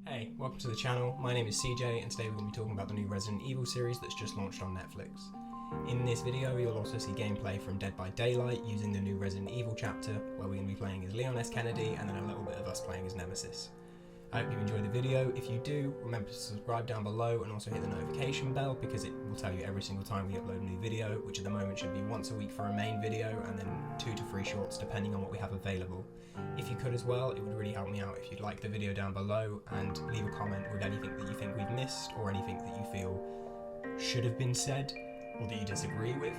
Hey, welcome to the channel. My name is CJ and today we're going to be talking about the new Resident Evil series that's just launched on Netflix. In this video you'll also see gameplay from Dead by Daylight using the new Resident Evil chapter where we're going to be playing as Leon S. Kennedy and then a little bit of us playing as Nemesis. I hope you enjoy the video. If you do, remember to subscribe down below and also hit the notification bell because it will tell you every single time we upload a new video, which at the moment should be once a week for a main video and then 2 to 3 shorts depending on what we have available. If you could as well, it would really help me out if you'd like the video down below and leave a comment with anything that you think we've missed or anything that you feel should have been said or that you disagree with.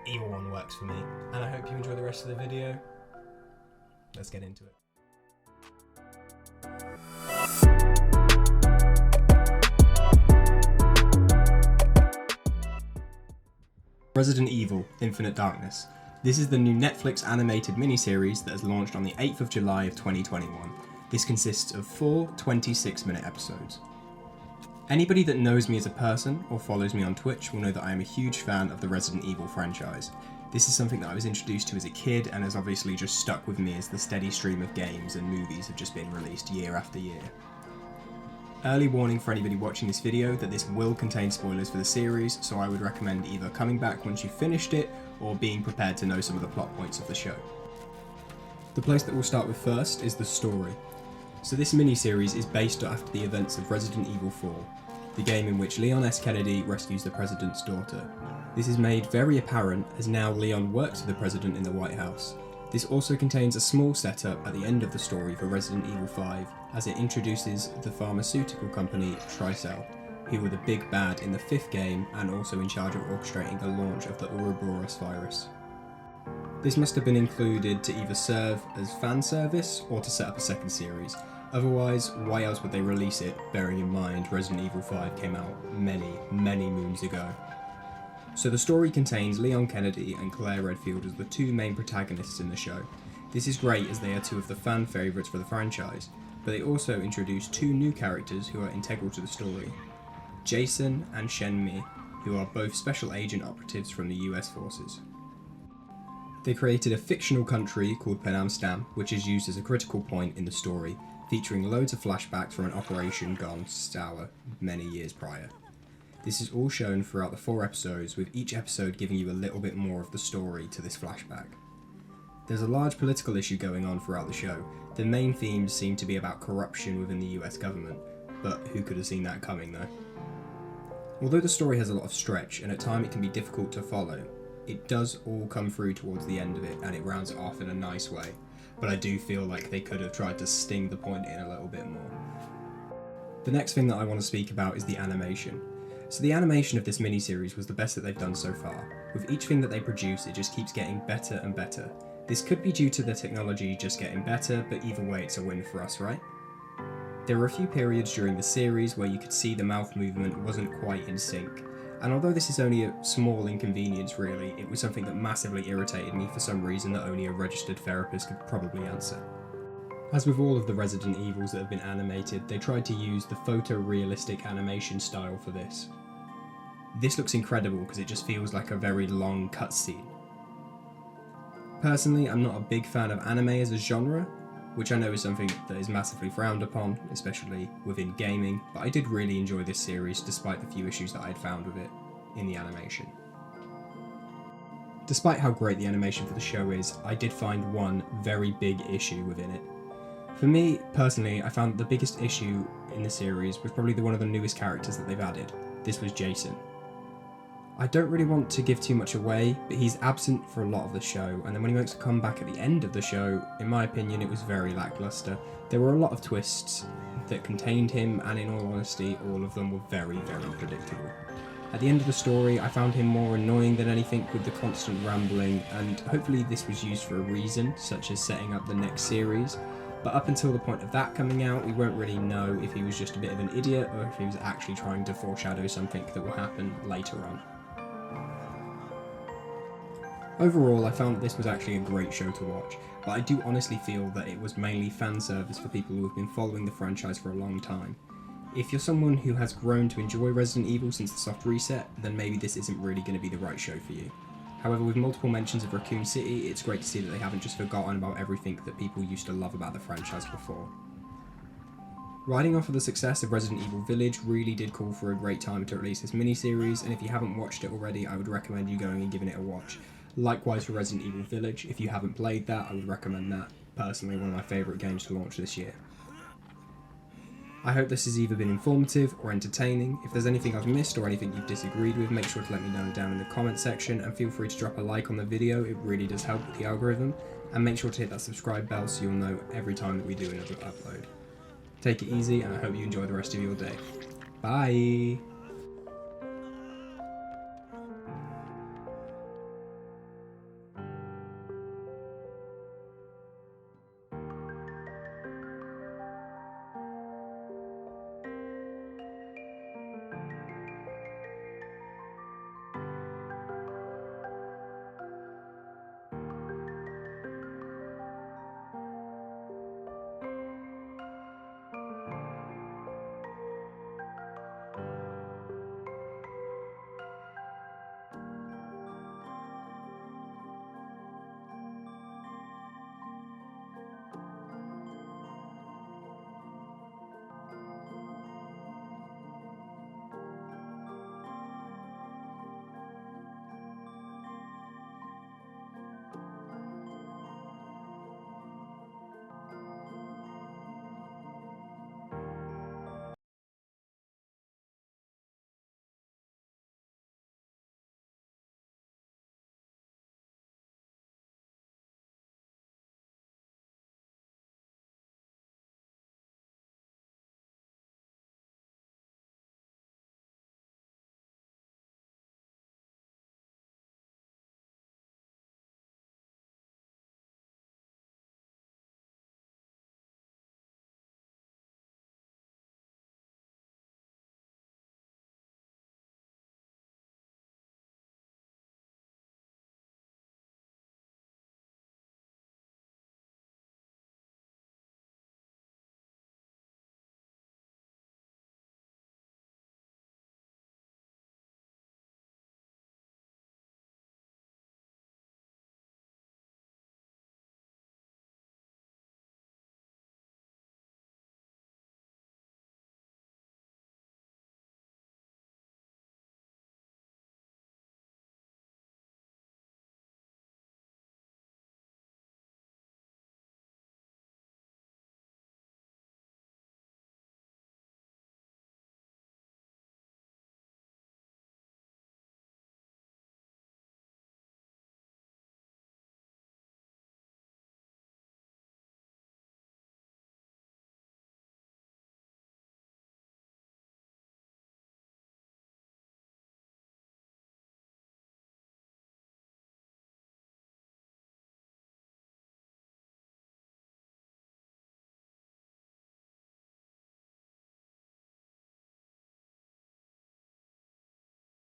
Either one works for me, and I hope you enjoy the rest of the video. Let's get into it. Resident Evil: Infinite Darkness. This is the new Netflix animated miniseries that has launched on the 8th of July of 2021. This consists of 4 26-minute episodes. Anybody that knows me as a person or follows me on Twitch will know that I am a huge fan of the Resident Evil franchise. This is something that I was introduced to as a kid and has obviously just stuck with me as the steady stream of games and movies have just been released year after year. Early warning for anybody watching this video that this will contain spoilers for the series, so I would recommend either coming back once you've finished it or being prepared to know some of the plot points of the show. The place that we'll start with first is the story. So this miniseries is based after the events of Resident Evil 4, the game in which Leon S. Kennedy rescues the President's daughter. This is made very apparent as now Leon works for the President in the White House. This also contains a small setup at the end of the story for Resident Evil 5, as it introduces the pharmaceutical company Tricell, who were the big bad in the 5th game and also in charge of orchestrating the launch of the Ouroboros virus. This must have been included to either serve as fan service or to set up a second series. Otherwise, why else would they release it, bearing in mind Resident Evil 5 came out many moons ago. So the story contains Leon Kennedy and Claire Redfield as the 2 main protagonists in the show. This is great as they are 2 of the fan favourites for the franchise, but they also introduce 2 new characters who are integral to the story. Jason and Shen Mi, who are both special agent operatives from the US forces. They created a fictional country called Panam Stam, which is used as a critical point in the story, featuring loads of flashbacks from an operation gone sour many years prior. This is all shown throughout the 4 episodes, with each episode giving you a little bit more of the story to this flashback. There's a large political issue going on throughout the show. The main themes seem to be about corruption within the US government, but who could have seen that coming though? Although the story has a lot of stretch and at times it can be difficult to follow, it does all come through towards the end of it and it rounds it off in a nice way, but I do feel like they could have tried to sting the point in a little bit more. The next thing that I want to speak about is the animation. So the animation of this miniseries was the best that they've done so far. With each thing that they produce, it just keeps getting better and better. This could be due to the technology just getting better, but either way it's a win for us, right? There were a few periods during the series where you could see the mouth movement wasn't quite in sync, and although this is only a small inconvenience really, it was something that massively irritated me for some reason that only a registered therapist could probably answer. As with all of the Resident Evils that have been animated, they tried to use the photorealistic animation style for this. This looks incredible because it just feels like a very long cutscene. Personally, I'm not a big fan of anime as a genre, which I know is something that is massively frowned upon, especially within gaming, but I did really enjoy this series despite the few issues that I had found with it in the animation. Despite how great the animation for the show is, I did find one very big issue within it. For me, personally, I found the biggest issue in the series was probably one of the newest characters that they've added. This was Jason. I don't really want to give too much away, but he's absent for a lot of the show, and then when he makes a comeback at the end of the show, in my opinion, it was very lackluster. There were a lot of twists that contained him, and in all honesty, all of them were very predictable. At the end of the story, I found him more annoying than anything with the constant rambling, and hopefully this was used for a reason, such as setting up the next series. But up until the point of that coming out, we won't really know if he was just a bit of an idiot or if he was actually trying to foreshadow something that will happen later on. Overall, I found that this was actually a great show to watch, but I do honestly feel that it was mainly fan service for people who have been following the franchise for a long time. If you're someone who has grown to enjoy Resident Evil since the soft reset, then maybe this isn't really going to be the right show for you. However, with multiple mentions of Raccoon City, it's great to see that they haven't just forgotten about everything that people used to love about the franchise before. Riding off of the success of Resident Evil Village really did call for a great time to release this miniseries, and if you haven't watched it already, I would recommend you going and giving it a watch. Likewise for Resident Evil Village, if you haven't played that, I would recommend that. Personally, one of my favourite games to launch this year. I hope this has either been informative or entertaining. If there's anything I've missed or anything you've disagreed with, make sure to let me know down in the comment section, and feel free to drop a like on the video, it really does help with the algorithm, and make sure to hit that subscribe bell so you'll know every time that we do another upload. Take it easy, and I hope you enjoy the rest of your day. Bye!